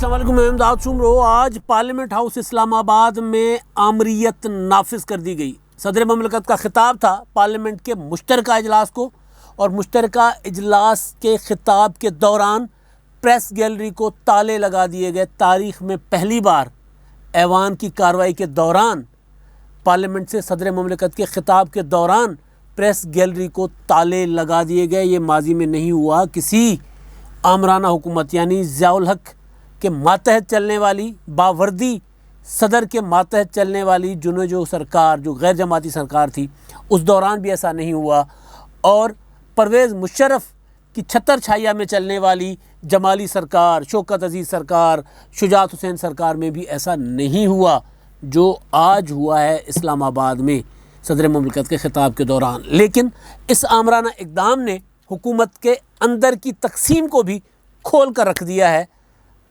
السلام علیکم، میں امداد سمرو۔ آج پارلیمنٹ ہاؤس اسلام آباد میں آمریت نافذ کر دی گئی۔ صدر مملکت کا خطاب تھا پارلیمنٹ کے مشترکہ اجلاس کو، اور مشترکہ اجلاس کے خطاب کے دوران پریس گیلری کو تالے لگا دیے گئے۔ تاریخ میں پہلی بار ایوان کی کارروائی کے دوران پارلیمنٹ سے صدر مملکت کے خطاب کے دوران پریس گیلری کو تالے لگا دیے گئے۔ یہ ماضی میں نہیں ہوا۔ کسی آمرانہ حکومت یعنی ضیاء الحق کے ماتحت چلنے والی، باوردی صدر کے ماتحت چلنے والی جو سرکار، جو غیر جماعتی سرکار تھی، اس دوران بھی ایسا نہیں ہوا۔ اور پرویز مشرف کی چھتر چھایا میں چلنے والی جمالی سرکار، شوکت عزیز سرکار، شجاعت حسین سرکار میں بھی ایسا نہیں ہوا جو آج ہوا ہے اسلام آباد میں صدر مملکت کے خطاب کے دوران۔ لیکن اس آمرانہ اقدام نے حکومت کے اندر کی تقسیم کو بھی کھول کر رکھ دیا ہے،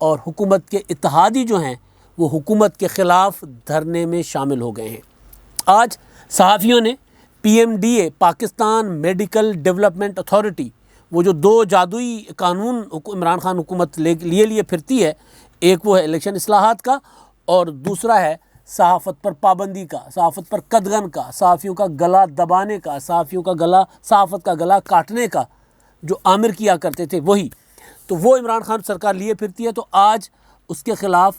اور حکومت کے اتحادی جو ہیں وہ حکومت کے خلاف دھرنے میں شامل ہو گئے ہیں۔ آج صحافیوں نے P M D A, Pakistan medical development authority, وہ جو دو جادوئی قانون عمران خان حکومت لیے پھرتی ہے، ایک وہ ہے الیکشن اصلاحات کا، اور دوسرا ہے صحافت پر پابندی کا، صحافت پر قدغن کا، صحافیوں کا گلا دبانے کا، صحافت کا گلا کاٹنے کا جو عامر کیا کرتے تھے وہی، تو وہ عمران خان سرکار لیے پھرتی ہے۔ تو آج اس کے خلاف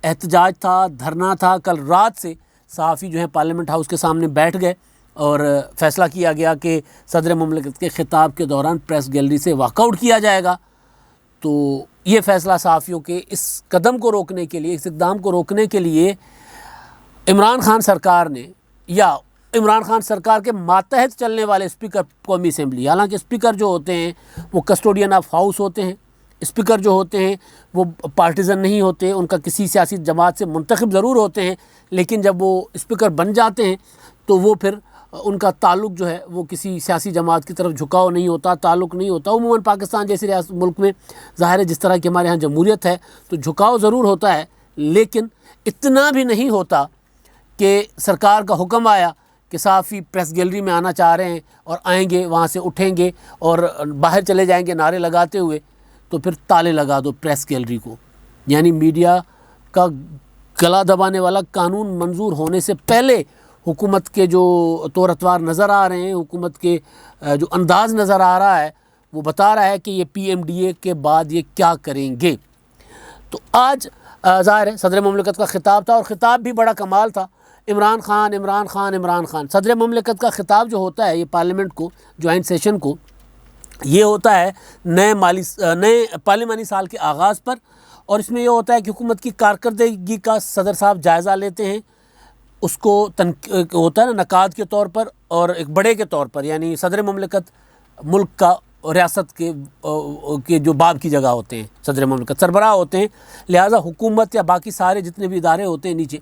احتجاج تھا، دھرنا تھا۔ کل رات سے صحافی جو ہیں پارلیمنٹ ہاؤس کے سامنے بیٹھ گئے، اور فیصلہ کیا گیا کہ صدر مملکت کے خطاب کے دوران پریس گیلری سے واک آؤٹ کیا جائے گا۔ تو یہ فیصلہ صحافیوں کے اس قدم کو روکنے کے لیے، اس اقدام کو روکنے کے لیے عمران خان سرکار نے، یا عمران خان سرکار کے ماتحت چلنے والے اسپیکر قومی اسمبلی، حالانکہ اسپیکر جو ہوتے ہیں وہ کسٹوڈین آف ہاؤس ہوتے ہیں، اسپیکر جو ہوتے ہیں وہ پارٹیزن نہیں ہوتے، ان کا کسی سیاسی جماعت سے منتخب ضرور ہوتے ہیں، لیکن جب وہ اسپیکر بن جاتے ہیں تو وہ پھر ان کا تعلق جو ہے وہ کسی سیاسی جماعت کی طرف جھکاؤ نہیں ہوتا، تعلق نہیں ہوتا۔ عموماً پاکستان جیسے ملک میں ظاہر ہے جس طرح کی ہمارے ہاں جمہوریت ہے تو جھکاؤ ضرور ہوتا ہے، لیکن اتنا بھی نہیں ہوتا کہ سرکار کا حکم آیا کہ صحافی پریس گیلری میں آنا چاہ رہے ہیں اور آئیں گے، وہاں سے اٹھیں گے اور باہر چلے جائیں گے نعرے لگاتے ہوئے، تو پھر تالے لگا دو پریس گیلری کو۔ یعنی میڈیا کا گلا دبانے والا قانون منظور ہونے سے پہلے حکومت کے جو طور اطوار نظر آ رہے ہیں، حکومت کے جو انداز نظر آ رہا ہے، وہ بتا رہا ہے کہ یہ پی ایم ڈی اے کے بعد یہ کیا کریں گے۔ تو آج ظاہر ہے صدر مملکت کا خطاب تھا، اور خطاب بھی بڑا کمال تھا۔ عمران خان عمران خان عمران خان، صدر مملکت کا خطاب جو ہوتا ہے یہ پارلیمنٹ کو، جوائنٹ سیشن کو، یہ ہوتا ہے نئے پارلیمانی سال کے آغاز پر، اور اس میں یہ ہوتا ہے کہ حکومت کی کارکردگی کا صدر صاحب جائزہ لیتے ہیں، اس کو ہوتا ہے نا نقاد کے طور پر اور ایک بڑے کے طور پر، یعنی صدر مملکت ملک کا ریاست کے جو باب کی جگہ ہوتے ہیں، صدر مملکت سربراہ ہوتے ہیں، لہٰذا حکومت یا باقی سارے جتنے بھی ادارے ہوتے ہیں نیچے،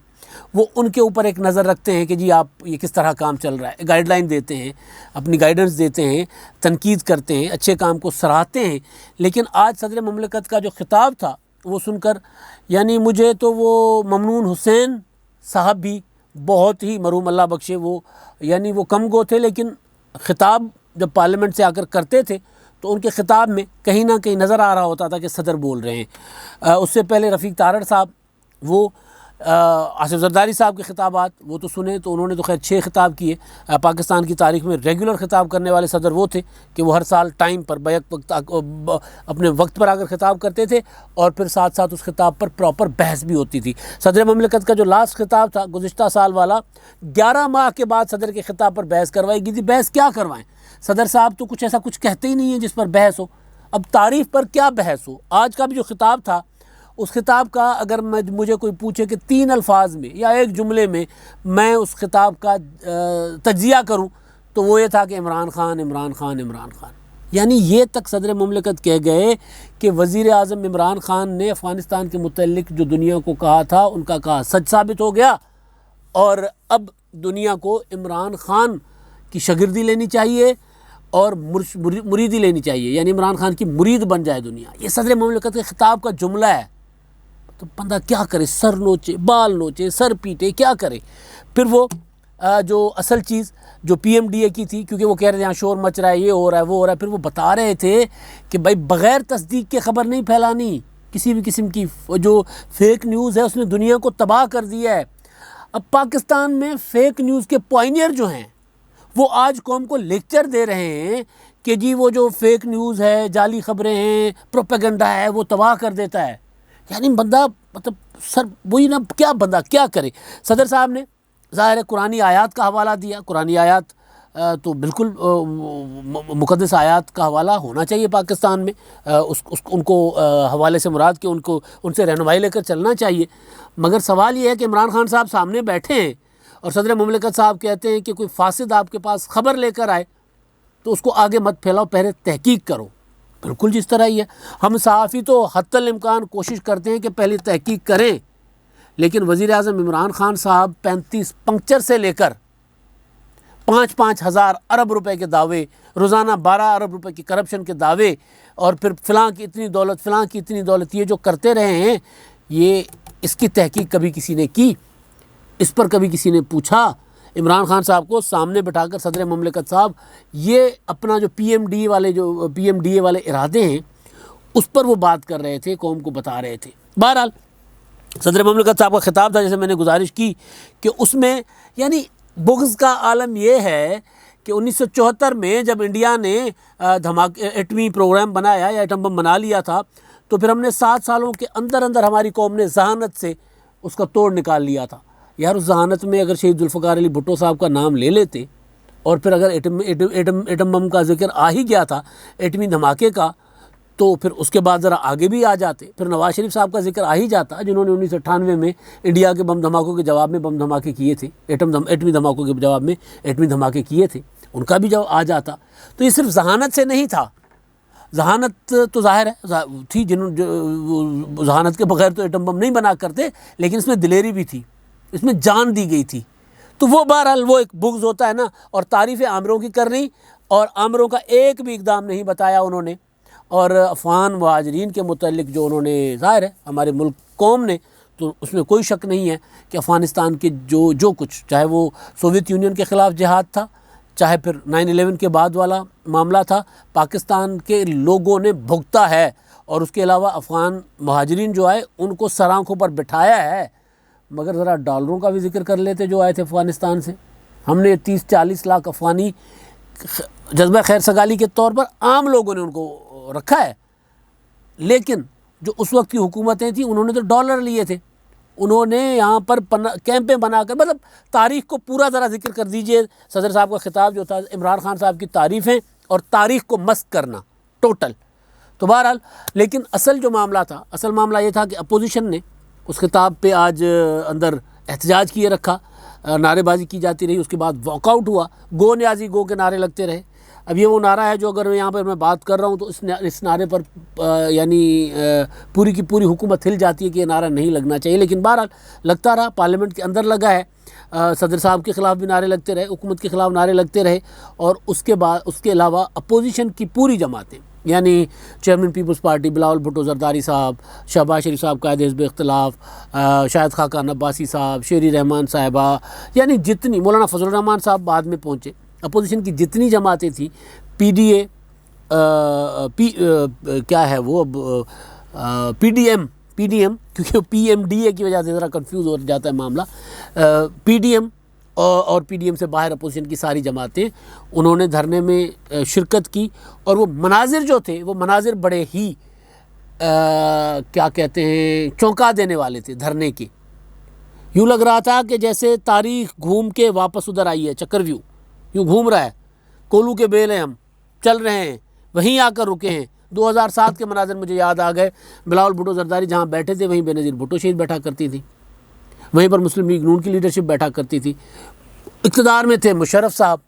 وہ ان کے اوپر ایک نظر رکھتے ہیں کہ جی آپ یہ کس طرح کام چل رہا ہے، گائیڈ لائن دیتے ہیں، اپنی گائیڈنس دیتے ہیں، تنقید کرتے ہیں، اچھے کام کو سراہتے ہیں۔ لیکن آج صدر مملکت کا جو خطاب تھا وہ سن کر، یعنی مجھے تو وہ ممنون حسین صاحب بھی بہت ہی مرحوم اللہ بخشے، وہ یعنی وہ کم گو تھے، لیکن خطاب جب پارلیمنٹ سے آ کر کرتے تھے تو ان کے خطاب میں کہیں نہ کہیں نظر آ رہا ہوتا تھا کہ صدر بول رہے ہیں۔ اس سے پہلے رفیق تارڑ صاحب، وہ آصف زرداری صاحب کے خطابات وہ تو سنے، تو انہوں نے تو خیر 6 خطاب کیے۔ پاکستان کی تاریخ میں ریگولر خطاب کرنے والے صدر وہ تھے کہ وہ ہر سال ٹائم پر بیک وقت اپنے وقت پر آ کر خطاب کرتے تھے، اور پھر ساتھ ساتھ اس خطاب پر پراپر بحث بھی ہوتی تھی۔ صدر مملکت کا جو لاسٹ خطاب تھا گزشتہ سال والا، 11 ماہ کے بعد صدر کے خطاب پر بحث کروائی گئی تھی۔ بحث کیا کروائیں؟ صدر صاحب تو کچھ ایسا کچھ کہتے ہی نہیں ہیں جس پر بحث ہو، اب تعریف پر کیا بحث ہو۔ آج کا بھی جو خطاب تھا، اس خطاب کا اگر مجھے کوئی پوچھے کہ 3 الفاظ میں یا ایک جملے میں میں اس خطاب کا تجزیہ کروں تو وہ یہ تھا کہ عمران خان عمران خان عمران خان۔ یعنی یہ تک صدر مملکت کہہ گئے کہ وزیر اعظم عمران خان نے افغانستان کے متعلق جو دنیا کو کہا تھا ان کا کہا سچ ثابت ہو گیا، اور اب دنیا کو عمران خان کی شاگردی لینی چاہیے اور مریدی لینی چاہیے، یعنی عمران خان کی مرید بن جائے دنیا۔ یہ صدر مملکت کے خطاب کا جملہ ہے۔ تو بندہ کیا کرے، سر نوچے، بال نوچے، سر پیٹے، کیا کرے؟ پھر وہ جو اصل چیز جو پی ایم ڈی اے کی تھی، کیونکہ وہ کہہ رہے تھے یہاں شور مچ رہا ہے، یہ ہو رہا ہے وہ ہو رہا ہے، پھر وہ بتا رہے تھے کہ بھائی بغیر تصدیق کے خبر نہیں پھیلانی، کسی بھی قسم کی جو فیک نیوز ہے اس نے دنیا کو تباہ کر دیا ہے۔ اب پاکستان میں فیک نیوز کے پوائنیئر جو ہیں وہ آج قوم کو لیکچر دے رہے ہیں کہ جی وہ جو فیک نیوز ہے، جعلی خبریں ہیں، پروپیگنڈا ہے، وہ تباہ کر دیتا ہے۔ یعنی بندہ مطلب سر وہی نا، کیا بندہ کیا کرے۔ صدر صاحب نے ظاہر ہے قرآنی آیات کا حوالہ دیا۔ قرآنی آیات تو بالکل مقدس آیات کا حوالہ ہونا چاہیے پاکستان میں، ان کو حوالے سے مراد کہ ان سے رہنمائی لے کر چلنا چاہیے۔ مگر سوال یہ ہے کہ عمران خان صاحب سامنے بیٹھے ہیں اور صدر مملکت صاحب کہتے ہیں کہ کوئی فاسد آپ کے پاس خبر لے کر آئے تو اس کو آگے مت پھیلاؤ، پہلے تحقیق کرو۔ بالکل جس طرح ہی ہے، ہم صحافی تو حتی الامکان کوشش کرتے ہیں کہ پہلے تحقیق کریں، لیکن وزیر اعظم عمران خان صاحب 35 پنکچر سے لے کر 5-5 ہزار ارب روپے کے دعوے، روزانہ 12 ارب روپے کی کرپشن کے دعوے، اور پھر فلاں کی اتنی دولت، فلاں کی اتنی دولت، یہ جو کرتے رہے ہیں، یہ اس کی تحقیق کبھی کسی نے کی؟ اس پر کبھی کسی نے پوچھا؟ عمران خان صاحب کو سامنے بٹھا کر صدر مملکت صاحب یہ اپنا جو پی ایم ڈی اے والے ارادے ہیں اس پر وہ بات کر رہے تھے، قوم کو بتا رہے تھے۔ بہرحال صدر مملکت صاحب کا خطاب تھا، جیسے میں نے گزارش کی کہ اس میں یعنی بغض کا عالم یہ ہے کہ 1974 میں جب انڈیا نے ایٹمی پروگرام بنایا یا ایٹم بم بنا لیا تھا، تو پھر ہم نے 7 سالوں کے اندر ہماری قوم نے ذہانت سے اس کا توڑ نکال لیا تھا۔ یار اس ذہانت میں اگر شہید ذوالفقار علی بھٹو صاحب کا نام لے لیتے، اور پھر اگر ایٹم بم کا ذکر آ ہی گیا تھا، ایٹمی دھماکے کا، تو پھر اس کے بعد ذرا آگے بھی آ جاتے، پھر نواز شریف صاحب کا ذکر آ ہی جاتا، جنہوں نے 1998 میں انڈیا کے بم دھماکوں کے جواب میں بم دھماکے کیے تھے، ایٹمی دھماکوں کے جواب میں ایٹمی دھماکے کیے تھے، ان کا بھی جواب آ جاتا۔ تو یہ صرف ذہانت سے نہیں تھا، ذہانت تو ظاہر ہے تھی، ذہانت کے بغیر تو ایٹم بم نہیں بنا کرتے، لیکن اس میں دلیری بھی تھی، اس میں جان دی گئی تھی۔ تو وہ بہرحال وہ ایک بغض ہوتا ہے نا، اور تعریفیں عامروں کی کرنی، اور عامروں کا ایک بھی اقدام نہیں بتایا انہوں نے، اور افغان مہاجرین کے متعلق جو انہوں نے، ظاہر ہے ہمارے ملک قوم نے، تو اس میں کوئی شک نہیں ہے کہ افغانستان کے جو کچھ، چاہے وہ سوویت یونین کے خلاف جہاد تھا، چاہے پھر 9/11 کے بعد والا معاملہ تھا، پاکستان کے لوگوں نے بھگتا ہے، اور اس کے علاوہ افغان مہاجرین جو آئے ان کو سر آنکھوں پر بٹھایا ہے۔ مگر ذرا ڈالروں کا بھی ذکر کر لیتے جو آئے تھے افغانستان سے۔ ہم نے 30-40 لاکھ افغانی جذبہ خیر سگالی کے طور پر عام لوگوں نے ان کو رکھا ہے، لیکن جو اس وقت کی حکومتیں تھیں انہوں نے تو ڈالر لیے تھے، انہوں نے یہاں پر کیمپیں بنا کر، مطلب تاریخ کو پورا ذرا ذکر کر دیجئے۔ صدر صاحب کا خطاب جو تھا عمران خان صاحب کی تعریفیں اور تاریخ کو مسخ کرنا ٹوٹل۔ تو بہرحال لیکن اصل جو معاملہ تھا، اصل معاملہ یہ تھا کہ اپوزیشن نے اس خطاب پہ آج اندر احتجاج کیے رکھا، نعرے بازی کی جاتی رہی، اس کے بعد واک آؤٹ ہوا، گو نیازی گو کے نعرے لگتے رہے۔ اب یہ وہ نعرہ ہے جو اگر یہاں پر میں بات کر رہا ہوں تو اس نعرے پر یعنی پوری کی پوری حکومت ہل جاتی ہے کہ یہ نعرہ نہیں لگنا چاہیے، لیکن بہرحال لگتا رہا، پارلیمنٹ کے اندر لگا ہے۔ صدر صاحب کے خلاف بھی نعرے لگتے رہے، حکومت کے خلاف نعرے لگتے رہے، اور اس کے علاوہ اپوزیشن کی پوری جماعتیں، یعنی چیئرمین پیپلز پارٹی بلاول بھٹو زرداری صاحب، شہباز شریف صاحب قائد حزب اختلاف، شاہد خاقان عباسی صاحب، شیری رحمان صاحبہ، یعنی جتنی، مولانا فضل الرحمان صاحب بعد میں پہنچے، اپوزیشن کی جتنی جماعتیں تھیں، پی ڈی اے، کیا ہے وہ پی ڈی ایم کیونکہ پی ایم ڈی اے کی وجہ سے ذرا کنفیوز ہو جاتا ہے معاملہ، پی ڈی ایم اور پی ڈی ایم سے باہر اپوزیشن کی ساری جماعتیں، انہوں نے دھرنے میں شرکت کی، اور وہ مناظر جو تھے وہ مناظر بڑے ہی کیا کہتے ہیں، چونکا دینے والے تھے دھرنے کے۔ یوں لگ رہا تھا کہ جیسے تاریخ گھوم کے واپس ادھر آئی ہے، چکر ویو یوں گھوم رہا ہے، کولو کے بیل ہیں، ہم چل رہے ہیں، وہیں آ کر رکے ہیں۔ 2007 کے مناظر مجھے یاد آ گئے، بلاول بھٹو زرداری جہاں بیٹھے تھے وہیں بے نظیر بھٹو شہید بیٹھا کرتی تھی، وہیں پر مسلم لیگ نون کی لیڈرشپ بیٹھا کرتی تھی، اقتدار میں تھے مشرف صاحب،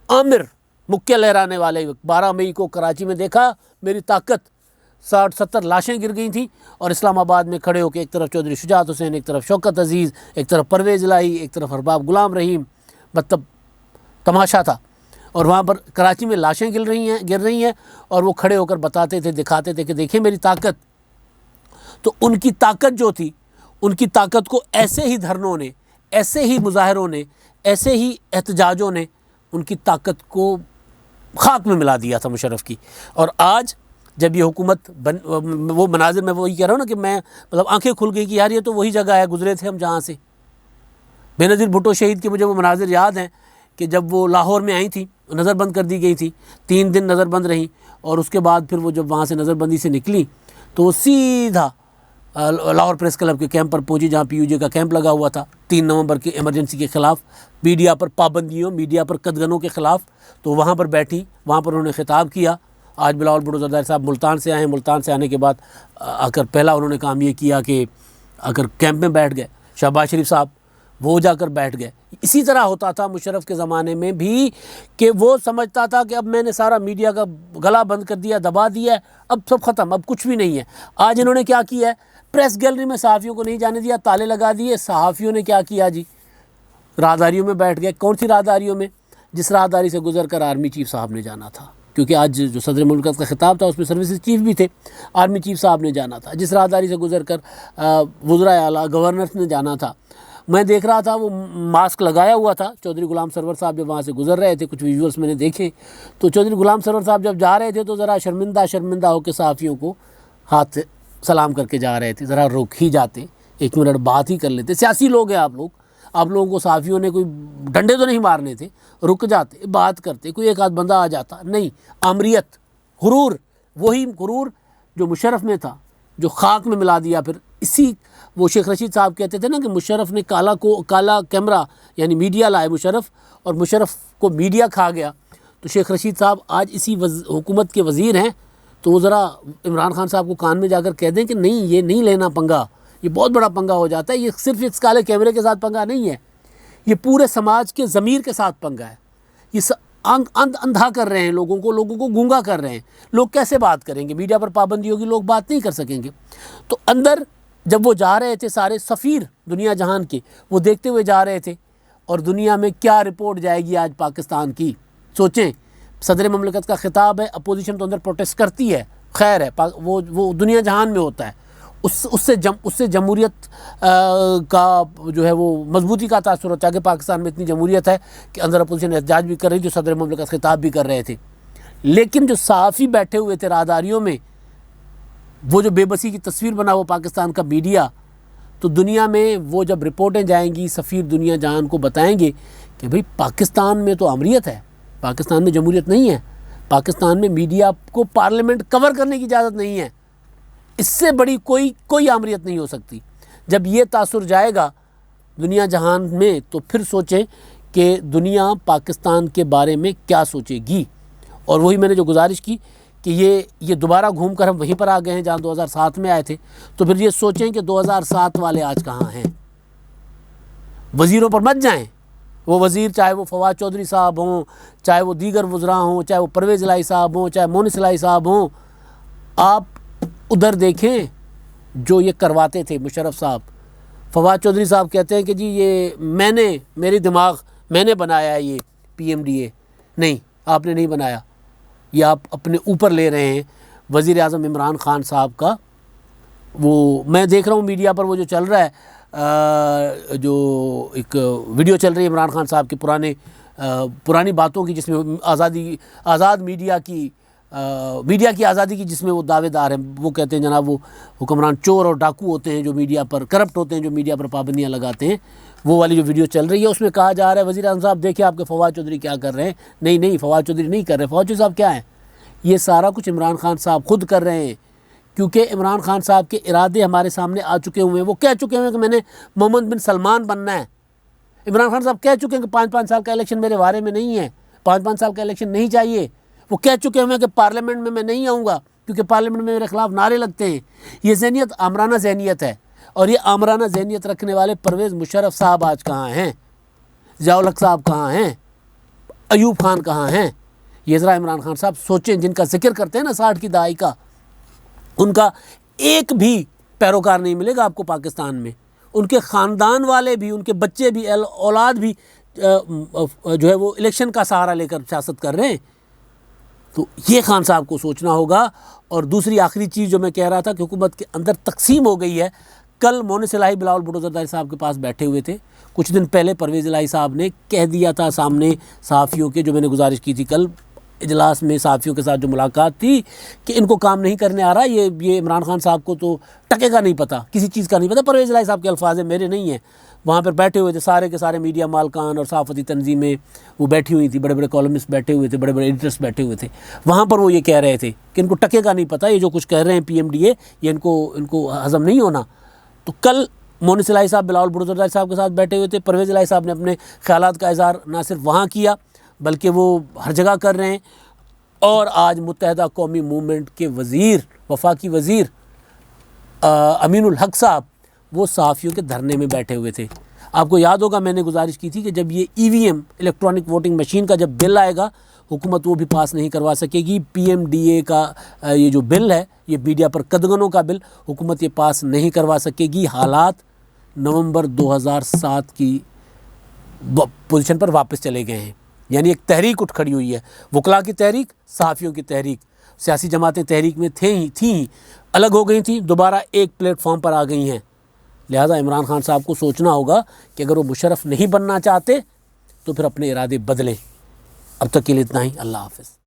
عامر مکے لہرانے والے۔ 12 مئی کو کراچی میں دیکھا میری طاقت، 60-70 لاشیں گر گئی تھیں، اور اسلام آباد میں کھڑے ہو کے ایک طرف چودھری شجاعت حسین، ایک طرف شوکت عزیز، ایک طرف پرویز الہی، ایک طرف ارباب غلام رحیم، مطلب تماشا تھا۔ اور وہاں پر کراچی میں لاشیں گر رہی ہیں، اور وہ کھڑے ہو کر بتاتے تھے، دکھاتے تھے کہ دیکھیں میری طاقت۔ تو ان کی طاقت جو تھی، ان کی طاقت کو ایسے ہی دھرنوں نے، ایسے ہی مظاہروں نے، ایسے ہی احتجاجوں نے ان کی طاقت کو خاک میں ملا دیا تھا مشرف کی۔ اور آج جب یہ حکومت وہ مناظر میں وہی کہہ رہا ہوں نا کہ میں مطلب آنکھیں کھل گئی کہ یار یہ تو وہی جگہ ہے، گزرے تھے ہم جہاں سے۔ بے نظیر بھٹو شہید کے مجھے وہ مناظر یاد ہیں کہ جب وہ لاہور میں آئی تھیں، نظر بند کر دی گئی تھی، 3 دن نظر بند رہیں، اور اس کے بعد پھر وہ جب وہاں سے نظر بندی سے نکلی تو وہ سیدھا لاہور پریس کلب کے کیمپ پر پہنچی، جہاں پی یو جے کا کیمپ لگا ہوا تھا 3 نومبر کے ایمرجنسی کے خلاف، میڈیا پر پابندیوں، میڈیا پر قدغنوں کے خلاف۔ تو وہاں پر بیٹھی، وہاں پر انہوں نے خطاب کیا۔ آج بلاول بھٹو زرداری صاحب ملتان سے آئے ہیں، ملتان سے آنے کے بعد آ کر پہلا انہوں نے کام یہ کیا کہ آ کر کیمپ میں بیٹھ گئے۔ شہباز شریف صاحب وہ جا کر بیٹھ گئے۔ اسی طرح ہوتا تھا مشرف کے زمانے میں بھی کہ وہ سمجھتا تھا کہ اب میں نے سارا میڈیا کا گلا بند کر دیا، دبا دیا ہے، اب سب ختم، اب کچھ بھی نہیں ہے۔ آج انہوں نے کیا کیا ہے، پریس گیلری میں صحافیوں کو نہیں جانے دیا، تالے لگا دیے۔ صحافیوں نے کیا کیا جی، راہداریوں میں بیٹھ گئے۔ کون سی راہداریوں میں؟ جس راہداری سے گزر کر آرمی چیف صاحب نے جانا تھا، کیونکہ آج جو صدر مملکت کا خطاب تھا اس میں سروسز چیف بھی تھے، آرمی چیف صاحب نے جانا تھا۔ جس راہداری سے گزر کر وزرائے اعلیٰ، گورنرز نے جانا تھا۔ میں دیکھ رہا تھا وہ ماسک لگایا ہوا تھا چودھری غلام سرور صاحب جب وہاں سے گزر رہے تھے، کچھ ویژولز میں نے دیکھے تو چودھری غلام سرور صاحب جب جا رہے تھے تو ذرا شرمندہ ہو کے صحافیوں کو ہاتھ سے سلام کر کے جا رہے تھے، ذرا رک ہی جاتے، 1 منٹ بات ہی کر لیتے۔ سیاسی لوگ ہیں آپ لوگوں کو صحافیوں نے کوئی ڈنڈے تو نہیں مارنے تھے، رک جاتے، بات کرتے، کوئی ایک آدھ بندہ آ جاتا۔ نہیں، آمریت، غرور، وہی غرور جو مشرف میں تھا، جو خاک میں ملا دیا۔ پھر اسی وہ شیخ رشید صاحب کہتے تھے نا کہ مشرف نے کالا کیمرہ یعنی میڈیا لائے مشرف، اور مشرف کو میڈیا کھا گیا۔ تو شیخ رشید صاحب آج اسی حکومت کے وزیر ہیں، تو وہ ذرا عمران خان صاحب کو کان میں جا کر کہہ دیں کہ نہیں، یہ نہیں لینا پنگا، یہ بہت بڑا پنگا ہو جاتا ہے۔ یہ صرف اس کالے کیمرے کے ساتھ پنگا نہیں ہے، یہ پورے سماج کے ضمیر کے ساتھ پنگا ہے۔ یہ اندھا کر رہے ہیں لوگوں کو گونگا کر رہے ہیں۔ لوگ کیسے بات کریں گے؟ میڈیا پر پابندی ہوگی، لوگ بات نہیں کر سکیں گے۔ تو اندر جب وہ جا رہے تھے سارے سفیر دنیا جہان کے، وہ دیکھتے ہوئے جا رہے تھے، اور دنیا میں کیا رپورٹ جائے گی آج پاکستان کی۔ سوچیں، صدر مملکت کا خطاب ہے، اپوزیشن تو اندر پروٹیسٹ کرتی ہے، خیر ہے، وہ دنیا جہان میں ہوتا ہے۔ اس سے جمہوریت کا جو ہے وہ مضبوطی کا تاثر ہوتا ہے کہ پاکستان میں اتنی جمہوریت ہے کہ اندر اپوزیشن احتجاج بھی کر رہی، جو صدر مملکت خطاب بھی کر رہے تھے۔ لیکن جو صحافی بیٹھے ہوئے تھے راہداریوں میں، وہ جو بے بسی کی تصویر بنا وہ پاکستان کا میڈیا، تو دنیا میں وہ جب رپورٹیں جائیں گی، سفیر دنیا جہان کو بتائیں گے کہ بھئی پاکستان میں تو امریت ہے، پاکستان میں جمہوریت نہیں ہے، پاکستان میں میڈیا کو پارلیمنٹ کور کرنے کی اجازت نہیں ہے، اس سے بڑی کوئی امریت نہیں ہو سکتی۔ جب یہ تاثر جائے گا دنیا جہان میں، تو پھر سوچیں کہ دنیا پاکستان کے بارے میں کیا سوچے گی۔ اور وہی میں نے جو گزارش کی کہ یہ دوبارہ گھوم کر ہم وہیں پر آ گئے ہیں جہاں 2007 میں آئے تھے، تو پھر یہ سوچیں کہ 2007 والے آج کہاں ہیں۔ وزیروں پر مت جائیں، وہ وزیر چاہے وہ فواد چودھری صاحب ہوں، چاہے وہ دیگر وزراء ہوں، چاہے وہ پرویز الہی صاحب ہوں، چاہے مونس الہی صاحب ہوں، آپ ادھر دیکھیں جو یہ کرواتے تھے مشرف صاحب۔ فواد چودھری صاحب کہتے ہیں کہ جی یہ میں نے بنایا ہے یہ پی ایم ڈی اے۔ نہیں، آپ نے نہیں بنایا، یہ آپ اپنے اوپر لے رہے ہیں۔ وزیر اعظم عمران خان صاحب کا وہ میں دیکھ رہا ہوں میڈیا پر، وہ جو چل رہا ہے، جو ایک ویڈیو چل رہی ہے عمران خان صاحب کی پرانی باتوں کی، جس میں آزاد میڈیا کی آزادی کی جس میں وہ دعوے دار ہیں۔ وہ کہتے ہیں جناب وہ حکمران چور اور ڈاکو ہوتے ہیں جو میڈیا پر کرپٹ ہوتے ہیں، جو میڈیا پر پابندیاں لگاتے ہیں۔ وہ والی جو ویڈیو چل رہی ہے اس میں کہا جا رہا ہے وزیر اعظم صاحب دیکھیں آپ کے فواد چودھری کیا کر رہے ہیں۔ نہیں، فواد چودھری نہیں کر رہے۔ فواد چودھری صاحب کیا ہیں؟ یہ سارا کچھ عمران خان صاحب خود کر رہے ہیں، کیونکہ عمران خان صاحب کے ارادے ہمارے سامنے آ چکے ہوئے ہیں۔ وہ کہہ چکے ہوئے ہیں کہ میں نے محمد بن سلمان بننا ہے۔ عمران خان صاحب کہہ چکے ہیں کہ 5 سال کا الیکشن میرے بارے میں نہیں ہے، 5 سال کا الیکشن نہیں چاہیے۔ وہ کہہ چکے ہوئے ہیں کہ پارلیمنٹ میں نہیں آؤں گا کیونکہ پارلیمنٹ میں میرے خلاف نعرے لگتے ہیں۔ یہ ذہنیت آمرانہ ذہنیت ہے، اور یہ آمرانہ ذہنیت رکھنے والے پرویز مشرف صاحب آج کہاں ہیں؟ ضیاء الحق صاحب کہاں ہیں؟ ایوب خان کہاں ہیں؟ یہ ذرا عمران خان صاحب سوچیں، جن کا ذکر کرتے ہیں نا 60 کی دہائی کا، ان کا ایک بھی پیروکار نہیں ملے گا آپ کو پاکستان میں۔ ان کے خاندان والے بھی، ان کے بچے بھی، اولاد بھی جو ہے وہ الیکشن کا سہارا لے کر سیاست کر رہے ہیں۔ تو یہ خان صاحب کو سوچنا ہوگا۔ اور دوسری آخری چیز جو میں کہہ رہا تھا کہ حکومت کے اندر تقسیم ہو گئی ہے۔ کل مونس الہی بلاول بھٹو زرداری صاحب کے پاس بیٹھے ہوئے تھے، کچھ دن پہلے پرویز الہی صاحب نے کہہ دیا تھا سامنے صحافیوں کے، جو میں نے گزارش کی تھی کل، اجلاس میں صحافیوں کے ساتھ جو ملاقات تھی کہ ان کو کام نہیں کرنے آ رہا، یہ عمران خان صاحب کو تو ٹکے کا نہیں پتہ، کسی چیز کا نہیں پتہ۔ پرویز الہی صاحب کے الفاظ ہیں، میرے نہیں ہیں۔ وہاں پر بیٹھے ہوئے تھے سارے کے سارے میڈیا مالکان اور صحافتی تنظیمیں، وہ بیٹھی ہوئی تھی، بڑے بڑے کالمسٹ بیٹھے ہوئے تھے، بڑے بڑے ایڈیٹرس بیٹھے ہوئے تھے۔ وہاں پر وہ یہ کہہ رہے تھے کہ ان کو ٹکے کا نہیں پتہ، یہ جو کچھ کہہ رہے ہیں پی ایم ڈی اے، یہ ان کو ہضم نہیں ہونا۔ تو کل مونس الہی صاحب بلاول بھٹو زرداری صاحب کے ساتھ بیٹھے ہوئے تھے۔ پرویز الہی صاحب نے اپنے خیالات کا اظہار نہ صرف وہاں کیا بلکہ وہ ہر جگہ کر رہے ہیں۔ اور آج متحدہ قومی موومنٹ کے وزیر، وفاقی وزیر امین الحق صاحب، وہ صحافیوں کے دھرنے میں بیٹھے ہوئے تھے۔ آپ کو یاد ہوگا میں نے گزارش کی تھی کہ جب یہ ای وی ایم الیکٹرانک ووٹنگ مشین کا جب بل آئے گا، حکومت وہ بھی پاس نہیں کروا سکے گی۔ پی ایم ڈی اے کا یہ جو بل ہے، یہ میڈیا پر قدغنوں کا بل، حکومت یہ پاس نہیں کروا سکے گی۔ حالات نومبر 2007 کی پوزیشن پر واپس چلے گئے ہیں، یعنی ایک تحریک اٹھ کھڑی ہوئی ہے، وکلاء کی تحریک، صحافیوں کی تحریک۔ سیاسی جماعتیں تحریک میں تھیں، الگ ہو گئی تھیں، دوبارہ ایک پلیٹ فارم پر آ گئی ہیں۔ لہٰذا عمران خان صاحب کو سوچنا ہوگا کہ اگر وہ مشرف نہیں بننا چاہتے تو پھر اپنے ارادے بدلیں۔ اب تک کے لیے اتنا ہی، اللہ حافظ۔